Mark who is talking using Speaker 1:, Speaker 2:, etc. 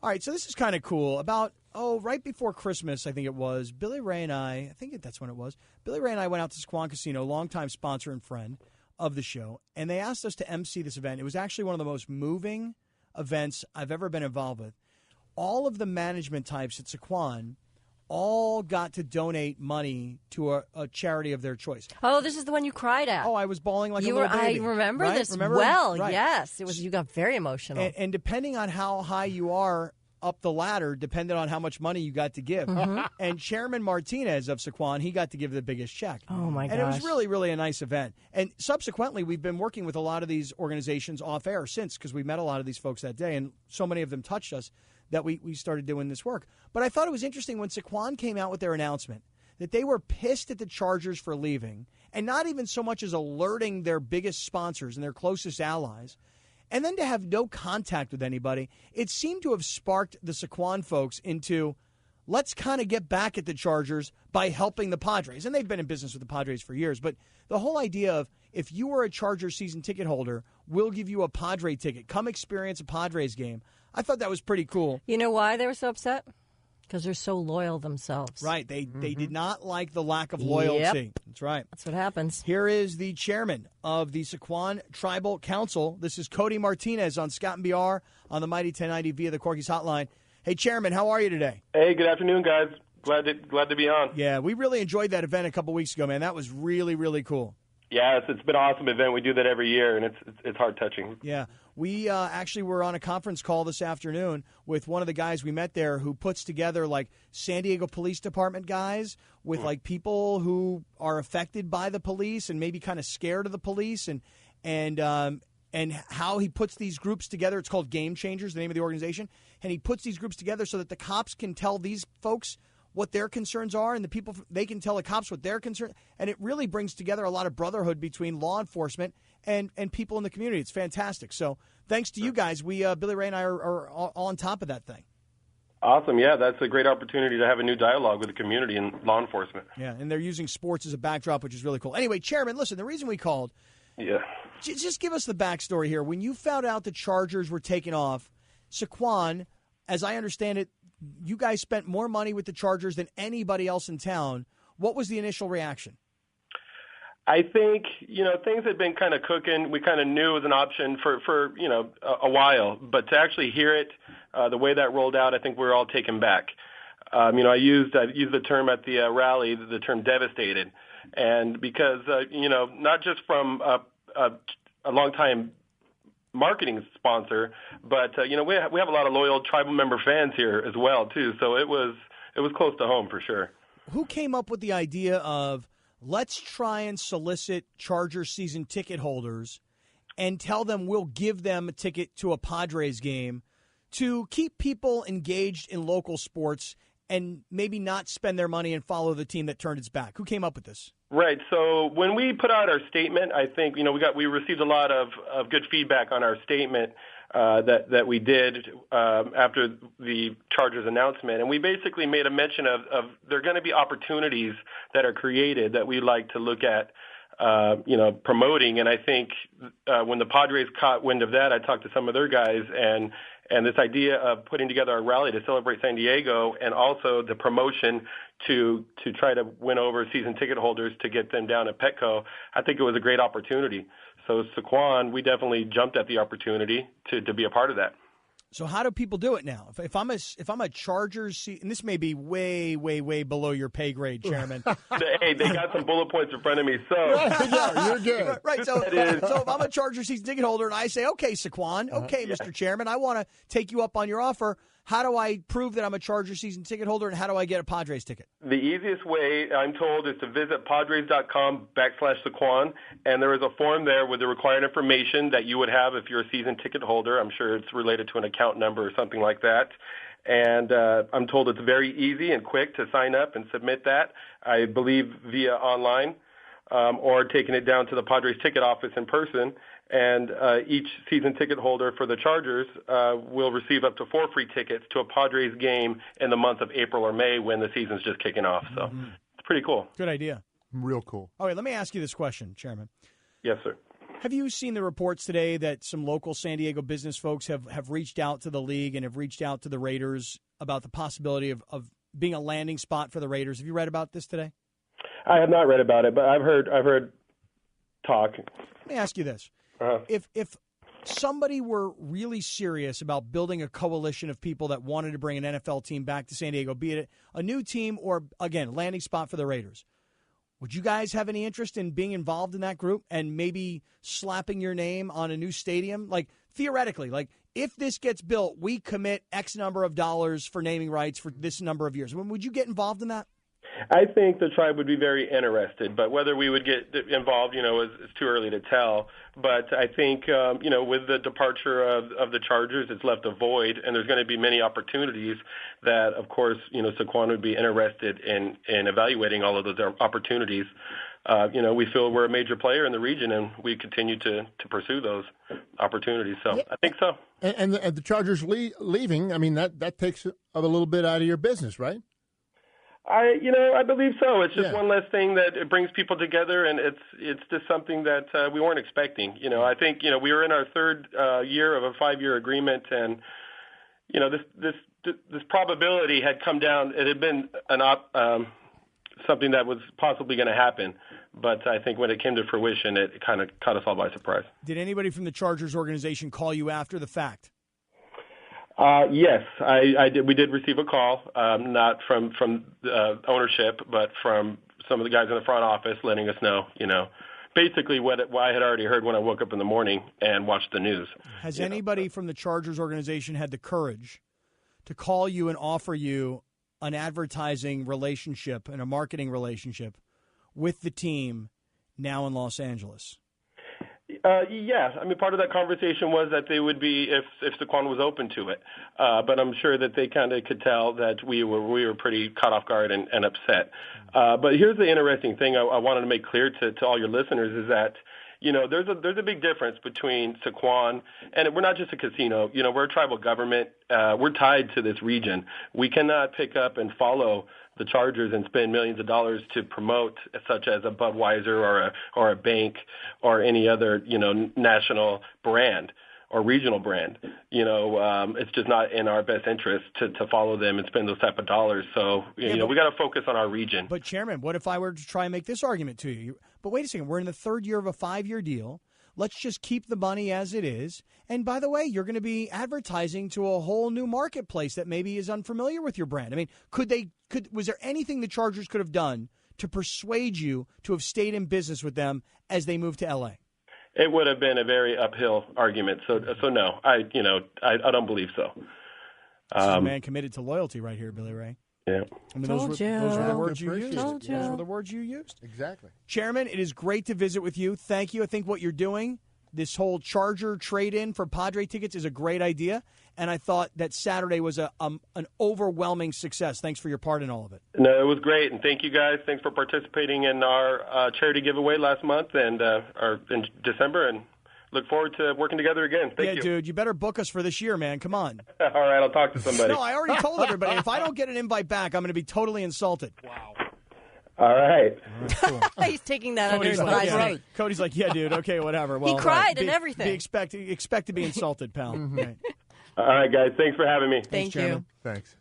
Speaker 1: All right, so this is kind of cool. About, right before Christmas, I think it was, Billy Ray and I think that's when it was, Billy Ray and I went out to Sycuan Casino, longtime sponsor and friend of the show, and they asked us to MC this event. It was actually one of the most moving events I've ever been involved with. All of the management types at Sycuan all got to donate money to a charity of their choice.
Speaker 2: Oh, this is the one you cried at.
Speaker 1: Oh, I was bawling like a little baby.
Speaker 2: I remember
Speaker 1: right?
Speaker 2: this
Speaker 1: remember?
Speaker 2: well.
Speaker 1: Right.
Speaker 2: Yes, it was. You got very emotional.
Speaker 1: And depending on how high you are up the ladder, depended on how much money you got to give.
Speaker 2: Mm-hmm.
Speaker 1: And Chairman Martinez of Sycuan, he got to give the biggest check.
Speaker 2: Oh, my gosh.
Speaker 1: And it was really, really a nice event. And subsequently, we've been working with a lot of these organizations off air since, because we met a lot of these folks that day, and so many of them touched us that we started doing this work. But I thought it was interesting when Sycuan came out with their announcement that they were pissed at the Chargers for leaving, and not even so much as alerting their biggest sponsors and their closest allies, and then to have no contact with anybody. It seemed to have sparked the Sycuan folks into, let's kind of get back at the Chargers by helping the Padres. And they've been in business with the Padres for years. But the whole idea of, if you are a Chargers season ticket holder, we'll give you a Padre ticket. Come experience a Padres game. I thought that was pretty cool.
Speaker 2: You know why they were so upset? Because they're so loyal themselves.
Speaker 1: Right. They did not like the lack of loyalty.
Speaker 2: Yep.
Speaker 1: That's right.
Speaker 2: That's what happens.
Speaker 1: Here is the chairman of the Sycuan Tribal Council. This is Cody Martinez on Scott and BR on the Mighty 1090 via the Corky's Hotline. Hey, Chairman, how are you today?
Speaker 3: Hey, good afternoon, guys. Glad to be on.
Speaker 1: Yeah, we really enjoyed that event a couple weeks ago, man. That was really, really cool.
Speaker 3: Yeah, it's been an awesome event. We do that every year, and it's heart-touching.
Speaker 1: Yeah. We actually were on a conference call this afternoon with one of the guys we met there who puts together, like, San Diego Police Department guys with, like, people who are affected by the police and maybe kind of scared of the police, and how he puts these groups together. It's called Game Changers, the name of the organization. And he puts these groups together so that the cops can tell these folks what their concerns are, and the people, they can tell the cops what their concerns. And it really brings together a lot of brotherhood between law enforcement and people in the community. It's fantastic. So thanks to you guys. Billy Ray and I are all on top of that thing.
Speaker 3: Awesome. Yeah, that's a great opportunity to have a new dialogue with the community and law enforcement.
Speaker 1: Yeah, and they're using sports as a backdrop, which is really cool. Anyway, Chairman, listen, the reason we called, just give us the backstory here. When you found out the Chargers were taking off, Sycuan, as I understand it, you guys spent more money with the Chargers than anybody else in town. What was the initial reaction?
Speaker 3: I think, things had been kind of cooking. We kind of knew it was an option for a while. But to actually hear it, the way that rolled out, I think we were all taken back. I used the term at the rally, the term devastated. And because, not just from a long-time marketing sponsor, but we have a lot of loyal tribal member fans here as well too. So it was close to home for sure.
Speaker 1: Who came up with the idea of, let's try and solicit Charger season ticket holders and tell them we'll give them a ticket to a Padres game to keep people engaged in local sports and maybe not spend their money and follow the team that turned its back? Who came up with this?
Speaker 3: Right. So when we put out our statement, I think we received a lot of good feedback on our statement that we did after the Chargers announcement, and we basically made a mention of there are going to be opportunities that are created that we like to look at, promoting. And I think when the Padres caught wind of that, I talked to some of their guys, and this idea of putting together a rally to celebrate San Diego, and also the promotion to try to win over season ticket holders to get them down at Petco, I think it was a great opportunity. So Sycuan, we definitely jumped at the opportunity to be a part of that.
Speaker 1: So how do people do it now? If I'm a Chargers, and this may be way, way, way below your pay grade, Chairman.
Speaker 3: Hey, they got some bullet points in front of me, so
Speaker 4: yeah, you're good.
Speaker 1: Right. So if I'm a Chargers season ticket holder and I say, okay, Sycuan, okay, Mr. Chairman, I want to take you up on your offer. How do I prove that I'm a Chargers season ticket holder, and how do I get a Padres ticket?
Speaker 3: The easiest way, I'm told, is to visit padres.com/Sycuan, and there is a form there with the required information that you would have if you're a season ticket holder. I'm sure it's related to an account number or something like that. And I'm told it's very easy and quick to sign up and submit that, I believe via online, or taking it down to the Padres ticket office in person. And each season ticket holder for the Chargers will receive up to 4 free tickets to a Padres game in the month of April or May when the season's just kicking off. So It's pretty cool.
Speaker 1: Good idea.
Speaker 4: Real cool.
Speaker 1: All right, let me ask you this question, Chairman.
Speaker 3: Yes, sir.
Speaker 1: Have you seen the reports today that some local San Diego business folks have reached out to the league and have reached out to the Raiders about the possibility of being a landing spot for the Raiders? Have you read about this today?
Speaker 3: I have not read about it, but I've heard talk.
Speaker 1: Let me ask you this.
Speaker 3: Uh-huh.
Speaker 1: If somebody were really serious about building a coalition of people that wanted to bring an NFL team back to San Diego, be it a new team or, again, landing spot for the Raiders, would you guys have any interest in being involved in that group and maybe slapping your name on a new stadium? Like, theoretically, like, if this gets built, we commit X number of dollars for naming rights for this number of years. Would you get involved in that?
Speaker 3: I think the tribe would be very interested, but whether we would get involved, is too early to tell. But I think, with the departure of the Chargers, it's left a void, and there's going to be many opportunities that, of course, Sycuan would be interested in evaluating all of those opportunities. We feel we're a major player in the region, and we continue to pursue those opportunities. So I think so.
Speaker 4: And the Chargers leaving, I mean, that takes a little bit out of your business, right?
Speaker 3: I believe so. It's just one less thing that it brings people together, and it's just something that we weren't expecting. I think we were in our third year of a 5-year agreement, and this probability had come down. It had been something that was possibly going to happen, but I think when it came to fruition, it kind of caught us all by surprise.
Speaker 1: Did anybody from the Chargers organization call you after the fact?
Speaker 3: Yes, I did. We did receive a call, not from ownership, but from some of the guys in the front office, letting us know, basically what I had already heard when I woke up in the morning and watched the news.
Speaker 1: Has anybody from the Chargers organization had the courage to call you and offer you an advertising relationship and a marketing relationship with the team now in Los Angeles?
Speaker 3: Yeah, I mean, part of that conversation was that they would be if Sycuan was open to it, but I'm sure that they kind of could tell that we were pretty caught off guard and upset. But here's the interesting thing I wanted to make clear to all your listeners is that there's a big difference between Sycuan and we're not just a casino. We're a tribal government. We're tied to this region. We cannot pick up and follow the Chargers and spend millions of dollars to promote, such as a Budweiser or a bank or any other national brand or regional brand. It's just not in our best interest to follow them and spend those type of dollars. So we got to focus on our region.
Speaker 1: But Chairman, what if I were to try and make this argument to you? But wait a second, we're in the third year of a 5-year deal. Let's just keep the money as it is. And by the way, you're going to be advertising to a whole new marketplace that maybe is unfamiliar with your brand. I mean, was there anything the Chargers could have done to persuade you to have stayed in business with them as they moved to L.A.?
Speaker 3: It would have been a very uphill argument. So no, I don't believe so.
Speaker 1: This is a man committed to loyalty right here, Billy Ray.
Speaker 3: Yeah.
Speaker 1: I mean, those were the words you used.
Speaker 2: Told you.
Speaker 1: Those were the words you used.
Speaker 4: Exactly.
Speaker 1: Chairman, it is great to visit with you. Thank you. I think what you're doing, this whole Charger trade-in for Padre tickets is a great idea, and I thought that Saturday was an overwhelming success. Thanks for your part in all of it.
Speaker 3: No, it was great, and thank you guys. Thanks for participating in our charity giveaway last month and in December, and look forward to working together again. Thank you.
Speaker 1: Yeah, dude, you better book us for this year, man. Come on.
Speaker 3: All right, I'll talk to somebody.
Speaker 1: No, I already told everybody. If I don't get an invite back, I'm going to be totally insulted.
Speaker 4: Wow.
Speaker 3: All right.
Speaker 4: Cool.
Speaker 2: He's taking that under
Speaker 1: Cody's
Speaker 2: advisement.
Speaker 4: right.
Speaker 1: Cody's like, yeah, dude, okay, whatever. Well,
Speaker 2: He cried
Speaker 1: right.
Speaker 2: and everything.
Speaker 1: Expect to be insulted, pal.
Speaker 4: Mm-hmm.
Speaker 1: Right.
Speaker 3: All right, guys. Thanks for having me.
Speaker 2: Thank you.
Speaker 1: Chairman.
Speaker 4: Thanks.